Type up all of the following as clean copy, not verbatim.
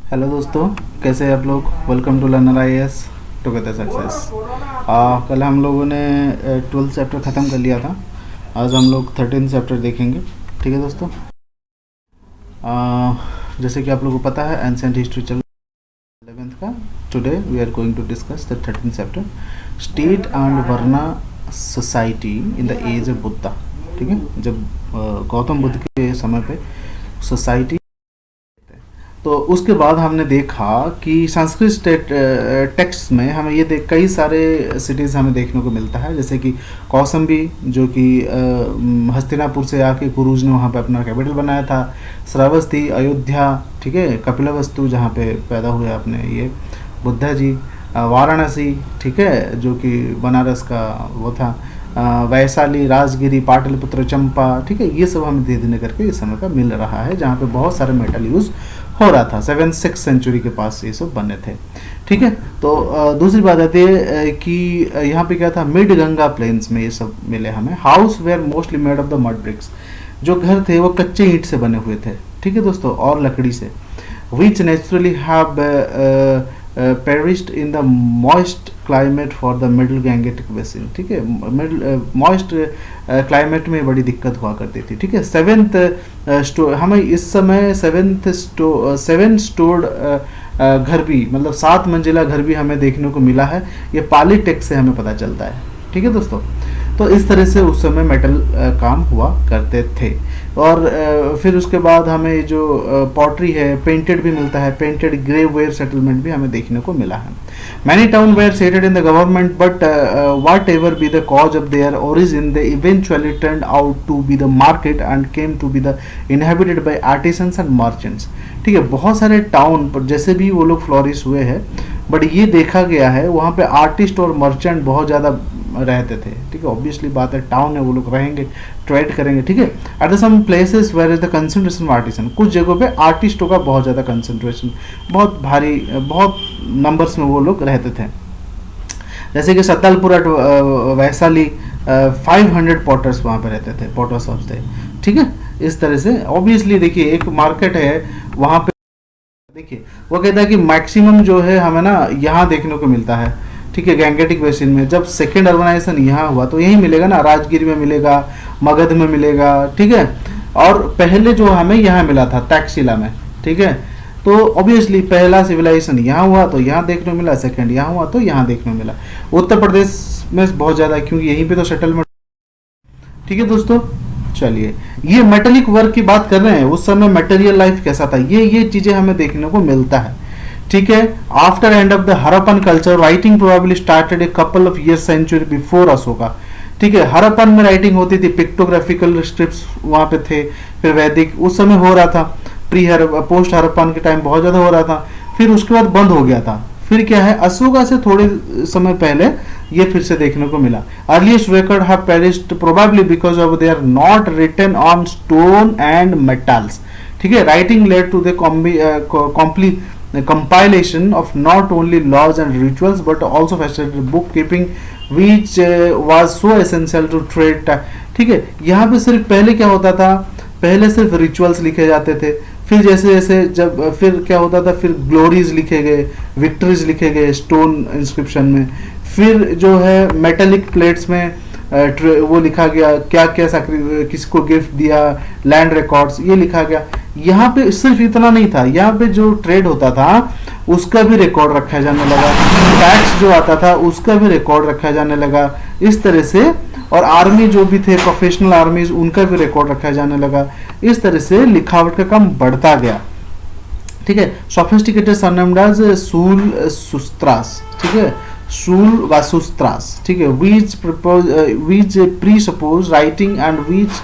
Hello दोस्तों, कैसे हैं आप लोग। Welcome to learner IAS together success. कल हम लोगों ने 12th चैप्टर ख़त्म कर लिया था। आज हम लोग 13th चैप्टर देखेंगे। ठीक है दोस्तों। जैसे कि आप लोगों को पता है एंशिएंट हिस्ट्री चल 11th का। Today we are going to discuss the 13th chapter, state and varna society in the age of Buddha. ठीक है, जब गौतम बुद्ध के समय पे सोसाइटी। तो उसके बाद हमने देखा कि संस्कृत टेक्स्ट में हमें ये कई सारे सिटीज़ हमें देखने को मिलता है, जैसे कि कौसंबी जो कि हस्तिनापुर से आके कुरुज ने वहाँ पे अपना कैपिटल बनाया था। श्रावस्ती, अयोध्या, ठीक है, कपिलवस्तु जहाँ पे पैदा हुए अपने ये बुद्धा जी, वाराणसी, ठीक है, जो कि बनारस का वो था, वैशाली, राजगिरी, पाटलिपुत्र, चंपा, ठीक है, ये सब हमें धीरे धीरे करके इस समय का मिल रहा है, जहाँ पे बहुत सारे मेटल यूज़ हो रहा था। 7th-6th सेंचुरी के पास ये सब बने थे। ठीक है, तो दूसरी बात आती है कि यहाँ पे क्या था, मिड गंगा प्लेन्स में ये सब मिले हमें। House were mostly made of the mud bricks, जो घर थे वो कच्चे ईंट से बने हुए थे। ठीक है दोस्तों, और लकड़ी से। Which naturally have perished in the moist climate for the middle Gangetic basin. ठीक है, मिडल मॉइस्ट क्लाइमेट में बड़ी दिक्कत हुआ करती थी। ठीक है, हमें इस समय 7 स्टोर्ड घर भी, मतलब 7 मंजिला घर भी हमें देखने को मिला है। ये पाली टेक्स्ट से हमें पता चलता है। ठीक है दोस्तों, तो इस तरह से उस समय मेटल काम हुआ करते थे। और फिर उसके बाद हमें जो पॉटरी है, पेंटेड भी मिलता है। पेंटेड ग्रेव वेयर सेटलमेंट भी हमें देखने को मिला है। Many town were settled in the government, but whatever be the cause of their origin, they eventually turn out to be the market and came to be the inhabited by artisans and merchants. ठीक है, बहुत सारे town पर जैसे भी वो लोग flourish हुए हैं, बट ये देखा गया है वहाँ पे आर्टिस्ट और मर्चेंट बहुत ज़्यादा रहते थे। ठीक है, ऑब्वियसली बात है, टाउन है, वो लोग रहेंगे, ट्रेड करेंगे। ठीक है, at some places were is the concentration of artisan, कुछ जगहों पे आर्टिस्टों का बहुत ज़्यादा कंसंट्रेशन, बहुत भारी, बहुत नंबर्स में वो लोग रहते थे। जैसे कि सत्तालपुरा, वैशाली, 500 पॉटर्स वहाँ पे रहते थे, पॉटर्स हाउस थे। ठीक है, इस तरह से ऑब्वियसली देखिए एक मार्केट है वहाँ पे। देखिए वो कहता है कि मैक्सिमम जो है हमें ना यहाँ देखने को मिलता है। ठीक है, गैंगेटिक बेसिन में जब सेकेंड अर्बनाइजेशन यहाँ हुआ तो यही मिलेगा ना, राजगिर में मिलेगा, मगध में मिलेगा। ठीक है, और पहले जो हमें यहाँ मिला था तक्षशिला में। ठीक है, तो ऑब्वियसली पहला सिविलाइजेशन यहाँ हुआ तो यहाँ देखने को मिला, सेकेंड यहाँ हुआ तो यहाँ देखने को मिला। उत्तर प्रदेश में बहुत ज़्यादा, क्योंकि यहीं पे तो सेटलमेंट। ठीक है दोस्तों, चलिए ये मेटेलिक वर्क की बात कर रहे हैं, उस समय मटेरियल लाइफ कैसा था, ये चीजें हमें देखने को मिलता है। ठीक है, after end of the Harappan culture writing probably started a couple of year century before Ashoka. ठीक है, हरप्पन में राइटिंग होती थी, पिक्टोग्राफिकल स्क्रिप्ट्स वहां पे थे। फिर वैदिक उस समय हो रहा था, पोस्ट हरप्पन के टाइम बहुत ज्यादा हो रहा था, फिर उसके बाद बंद हो गया था। फिर क्या है, अशोका से थोड़े समय पहले ये फिर से देखने को मिला। Earliest record have perished probably because of they are not written on stone and metals. ठीक है, writing led to the compilation of not only laws and rituals but also facilitated bookkeeping which was so essential to trade. ठीक है, यहाँ पे सिर्फ पहले क्या होता था, पहले सिर्फ रिचुअल्स लिखे जाते थे। फिर जैसे जैसे जब फिर क्या होता था, फिर ग्लोरीज लिखे गए, विक्ट्रीज लिखे गए स्टोन इंस्क्रिप्शन में। फिर जो है मेटेलिक प्लेट्स में वो लिखा गया, क्या क्या किसको गिफ्ट दिया, लैंड रिकॉर्ड्स ये लिखा गया। यहाँ पे सिर्फ इतना नहीं था, यहाँ पे जो ट्रेड होता था उसका भी रिकॉर्ड रखा जाने लगा, टैक्स जो आता था उसका भी रिकॉर्ड रखा जाने लगा, इस तरह से। और आर्मी जो भी थे, प्रोफेशनल आर्मीज, उनका भी रिकॉर्ड रखा जाने लगा। इस तरह से लिखावट का काम बढ़ता गया। ठीक है, सोफिस्टिकेटेड सरनेम्ड एज सूल सुस्त्रास। ठीक है, सूल व सुस्त्रास। ठीक है, which presuppose writing and which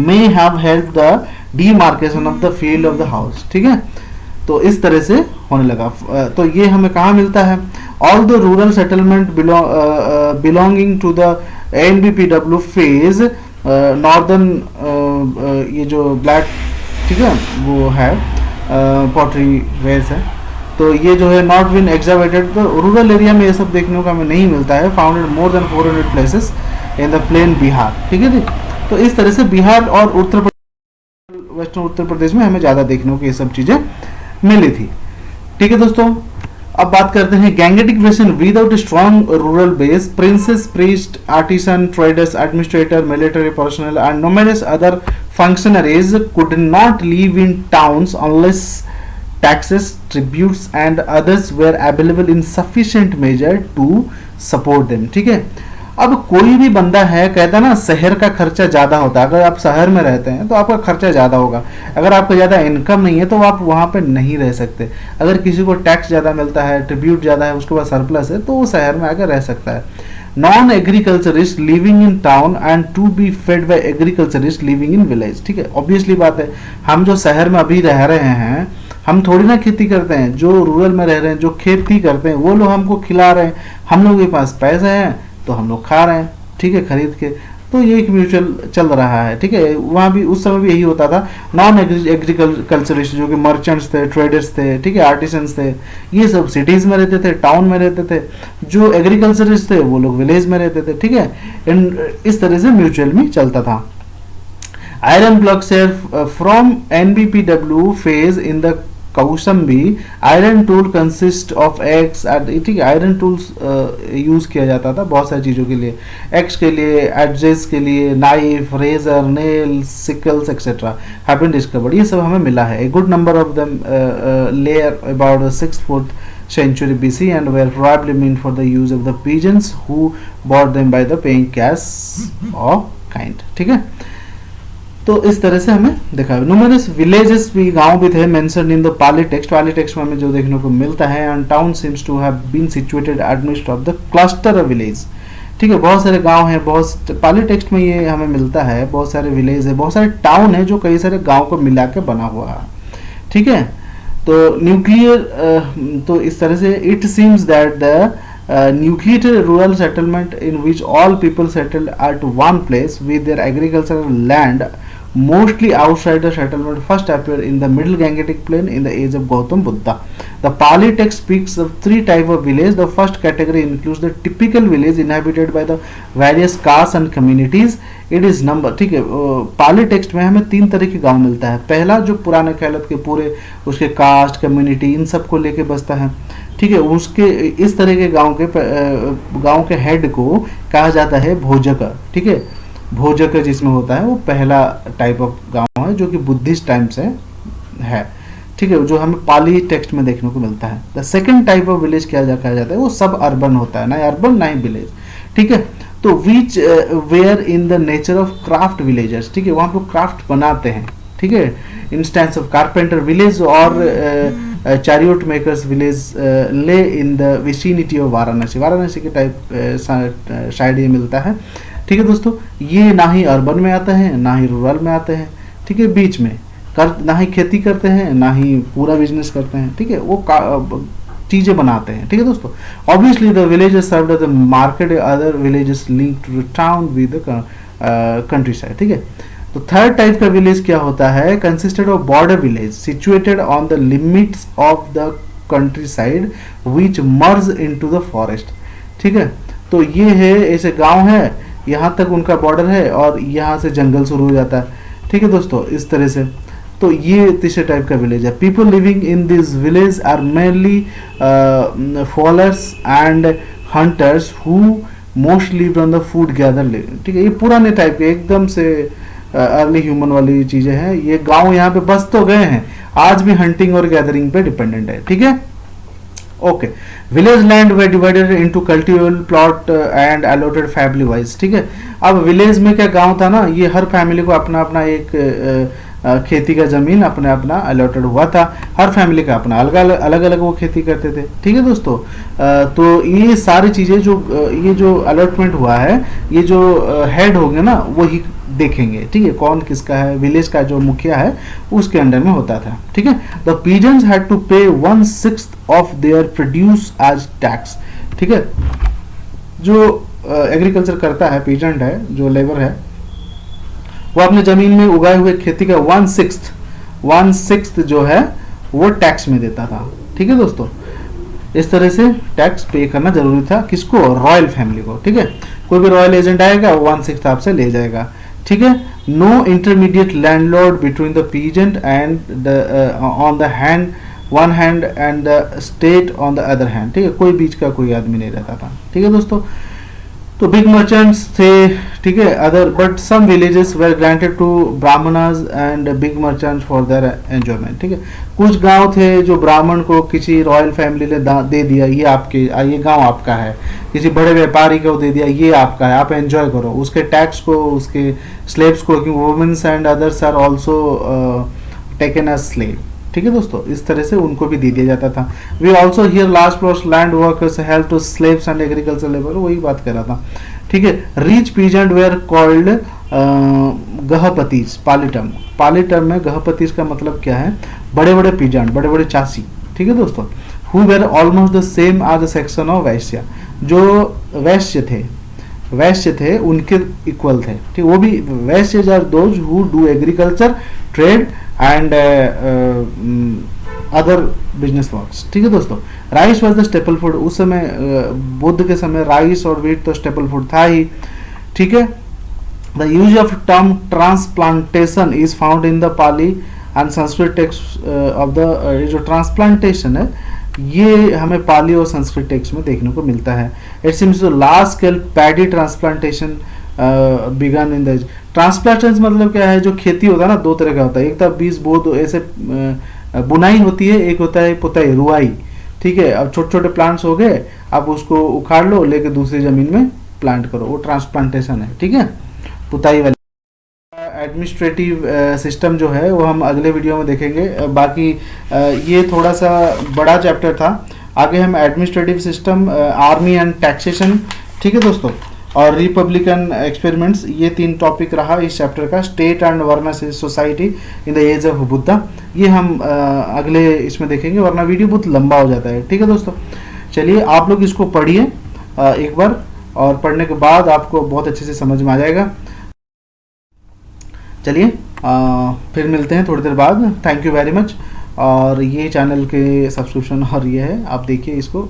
may have helped the demarcation of the field of the house. ठीक है, तो इस तरह से होने लगा। तो ये हमें कहाँ मिलता है, all the rural settlement belonging to the NBPW phase, northern ये जो ब्लैक, ठीक है, वो है पॉटरी वेयर्स है, तो ये जो है नॉट बीन एग्जावेटेड। तो रूरल एरिया में ये सब देखने को हमें नहीं मिलता है। Founded more than 400 places in the plain Bihar. ठीक है जी, तो इस तरह से बिहार और उत्तर प्रदेश, वेस्टर्न उत्तर प्रदेश में हमें ज़्यादा देखने को ये सब चीज़ें मिली थी। ठीक है दोस्तों, अब बात करते हैं गैंगेटिक वेशन without strong rural base, princes, priest, artisan, traders, administrator, military personnel and numerous other functionaries could not live in towns unless taxes, tributes and others were available in sufficient measure to support them. ठीक है, अब कोई भी बंदा है कहता ना शहर का खर्चा ज़्यादा होता है, अगर आप शहर में रहते हैं तो आपका खर्चा ज़्यादा होगा, अगर आपका ज़्यादा इनकम नहीं है तो आप वहाँ पे नहीं रह सकते। अगर किसी को टैक्स ज़्यादा मिलता है, ट्रिब्यूट ज़्यादा है, उसके पास सरप्लस है, तो वो शहर में आकर रह सकता है। Non agriculturist living in town and to be fed by agriculturist living in village. ठीक है, ऑब्वियसली बात है, हम जो शहर में अभी रह रहे हैं हम थोड़ी ना खेती करते हैं, जो रूरल में रह रहे हैं, जो खेती करते हैं, वो लोग हमको खिला रहे हैं, हम लोगों के पास पैसे हैं तो हम लोग खा रहे हैं, ठीक है, खरीद के। तो ये एक म्यूचुअल चल रहा है, ठीक है। वहाँ भी उस समय भी यही होता था। नॉन एग्रीकल्चरिस्ट जो कि मर्चेंट्स थे, ट्रेडर्स थे, ठीक है, आर्टिसंस थे, ये सब सिटीज़ में रहते थे, टाउन में रहते थे। जो एग्रीकल्चरिस्ट थे वो लोग विलेज में रहते थे, ठीक है। इस तरह से म्यूचुअल में चलता था। Iron block share from NBPW phase in the Kaushambi, iron tool consist of x, ठीक है, आयरन टूल्स यूज किया जाता था बहुत सारी चीज़ों के लिए, एक्स के लिए, एडजेस के लिए, knife, razor, nails, sickles etcetera have been discovered. ये सब हमें मिला है। A good number of them layer about 6th century BC and were probably meant for the use of the peasants who bought them by the paying cash or kind। ठीक है, तो इस तरह से हमें देखा। न्यूमरस विलेजेस भी, गांव भी थे, mentioned in the Pali text. Pali text में हमें जो देखने को मिलता है, and town seems to have been situated amidst of the cluster of village. ठीक है, बहुत सारे गांव हैं, बहुत पाली टेक्स्ट में ये हमें मिलता है, बहुत सारे विलेज है, बहुत सारे टाउन है जो कई सारे गाँव को मिला के बना हुआ है। ठीक है, तो न्यूक्लियर, तो इस तरह से it seems that the nucleated rural settlement in which all people settled at one place with their agricultural land mostly outside the settlement first appeared in the middle Gangetic plain in the age of Gautam Buddha. The Pali text speaks of 3 types of village. The first category includes the typical village inhabited by the various castes and communities. It is number, ठीक है, पाली text में हमें 3 तरह के गांव मिलता है। पहला जो पुराने ख्यालत के पूरे उसके कास्ट, कम्युनिटी, इन सब को लेके बसता है। ठीक है, उसके इस तरह के गांव के हेड को कहा जाता है भोजक। ठीक है, भोजक जिसमें होता है वो पहला टाइप ऑफ गांव है जो कि बुद्धिस्ट टाइम से है। ठीक है, जो हमें पाली टेक्स्ट में देखने को मिलता है। The second type of village क्या कहा जाता है, वो सब अर्बन होता है, ना अर्बन ना ही विलेज। ठीक है, तो which were in the nature of craft villagers. ठीक है, वहाँ पे क्राफ्ट बनाते हैं। ठीक है, इंस्टेंस ऑफ कारपेंटर विलेज और chariot makers village lay in the vicinity of Varanasi. Varanasi के टाइप साइड ये मिलता है। ठीक है दोस्तों, ये ना ही अर्बन में आते हैं ना ही रूरल में आते हैं। ठीक है, बीच में ना ही खेती करते हैं ना ही पूरा बिजनेस करते हैं। ठीक है, वो चीज़ें बनाते हैं। ठीक है दोस्तों, obviously the villages served the market, other villages linked to the town with the countryside. ठीक है, तो थर्ड टाइप का विलेज क्या होता है, consisted of border village situated on the limits of the country side which merge into the forest. ठीक है, तो ये है ऐसे गांव है, यहाँ तक उनका बॉर्डर है और यहाँ से जंगल शुरू हो जाता है। ठीक है दोस्तों, इस तरह से, तो ये तीसरे टाइप का विलेज है। People living in this village are mainly followers and hunters who most lived on the food gather living. ठीक है, ये पुराने टाइप के एकदम से अर्ली ह्यूमन वाली चीजें हैं। ये गांव यहाँ पे बस तो गए हैं, आज भी हंटिंग और गैदरिंग पे डिपेंडेंट है। ठीक है, okay. Village land way divided into cultivable plot and allotted family wise. ठीक है, अब विलेज में क्या गांव था ना, ये हर फैमिली को अपना अपना एक खेती का जमीन अपना अपना अलॉटेड हुआ था। हर फैमिली का अपना अलग अलग वो खेती करते थे। ठीक है दोस्तों, तो ये सारी चीजें जो ये जो अलॉटमेंट हुआ है, ये जो हेड होंगे ना वही देखेंगे। ठीक है, कौन किसका है, विलेज का जो मुखिया है उसके अंडर में होता था। ठीक है, the peasants had to pay 1/6 of their produce as tax. ठीक है, जो एग्रीकल्चर करता है, पीजेंट है, जो लेबर है, वो अपने जमीन में उगाए हुए खेती का 1/6 जो है वो टैक्स में देता था। ठीक है दोस्तों, इस तरह से टैक्स पे करना जरूरी था। किसको, रॉयल फैमिली को। ठीक है, कोई भी रॉयल एजेंट आएगा वो 1/6 आपसे ले जाएगा। ठीक है, no intermediate landlord between the peasant and on the hand one hand and the state on the other hand, ठीक है, कोई बीच का कोई आदमी नहीं रहता था, ठीक है दोस्तों। तो बिग मर्चेंट्स थे, ठीक है, other but some villages were granted to Brahmanas and big merchants for their enjoyment, ठीक है। कुछ गांव थे जो ब्राह्मण को किसी रॉयल फैमिली ने दे दिया, ये आपके, ये गांव आपका है, किसी बड़े व्यापारी को दे दिया, ये आपका है, आप एंजॉय करो, उसके टैक्स को, उसके स्लेव्स को, क्योंकि womens and others are also taken as slave, ठीक है दोस्तों, इस तरह से उनको भी दे दिया जाता था। We also hear large plots land workers help to slaves and agriculture labour, वही बात कर रहा था, ठीक है। Rich peasant were called gahapatis, Pali term, Pali term में गहपतीज का मतलब क्या है, बड़े बड़े पीजेंट, बड़े बड़े चासी, ठीक है दोस्तों। Who were almost the same as the section of Vaishya, जो वैश्य थे उनके इक्वल थे, ठीक, वो भी Vaishya are those who do agriculture, trade and other business works, ठीक है दोस्तों। Rice was the staple food, उस समय बुद्ध के समय राइस और व्हीट तो स्टेपल फूड था ही, ठीक है। The use of term transplantation is found in the Pali and Sanskrit text of the, जो ट्रांसप्लांटेशन है ये हमें पाली और संस्कृत टेक्स्ट में देखने को मिलता है। It seems large scale paddy transplantation began in the, transplantation मतलब क्या है, जो खेती होता है ना, दो तरह का होता है, एक तो बीज बोध ऐसे बुनाई होती है, एक होता है पुताई, रुआई, ठीक है। अब छोटे छोटे प्लांट्स हो गए, आप उसको उखाड़ लो, लेके दूसरी जमीन में प्लांट करो, वो ट्रांसप्लांटेशन है, ठीक है, पुताई वाली। एडमिनिस्ट्रेटिव सिस्टम जो है वो हम अगले वीडियो में देखेंगे, बाकी ये थोड़ा सा बड़ा चैप्टर था, आगे हम administrative system, army and taxation, ठीक है दोस्तों, और रिपब्लिकन एक्सपेरिमेंट्स, ये 3 टॉपिक रहा इस चैप्टर का। State and varna society in the age of Buddha, ये हम अगले इसमें देखेंगे, वरना वीडियो बहुत लंबा हो जाता है, ठीक है दोस्तों। चलिए आप लोग इसको पढ़िए एक बार, और पढ़ने के बाद आपको बहुत अच्छे से समझ में आ जाएगा। चलिए फिर मिलते हैं थोड़ी देर बाद, थैंक यू वेरी मच। और ये चैनल के सब्सक्रिप्शन और ये है, आप देखिए इसको,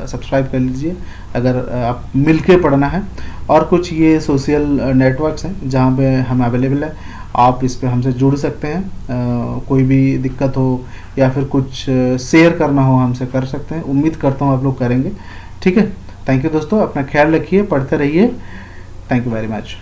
सब्सक्राइब कर लीजिए अगर आप मिल के पढ़ना है। और कुछ ये सोशल नेटवर्क्स हैं जहाँ पे हम अवेलेबल है, आप इस पे हमसे जुड़ सकते हैं, कोई भी दिक्कत हो या फिर कुछ शेयर करना हो हमसे कर सकते हैं, उम्मीद करता हूँ आप लोग करेंगे, ठीक है। थैंक यू दोस्तों, अपना ख्याल रखिए, पढ़ते रहिए, थैंक यू वेरी मच।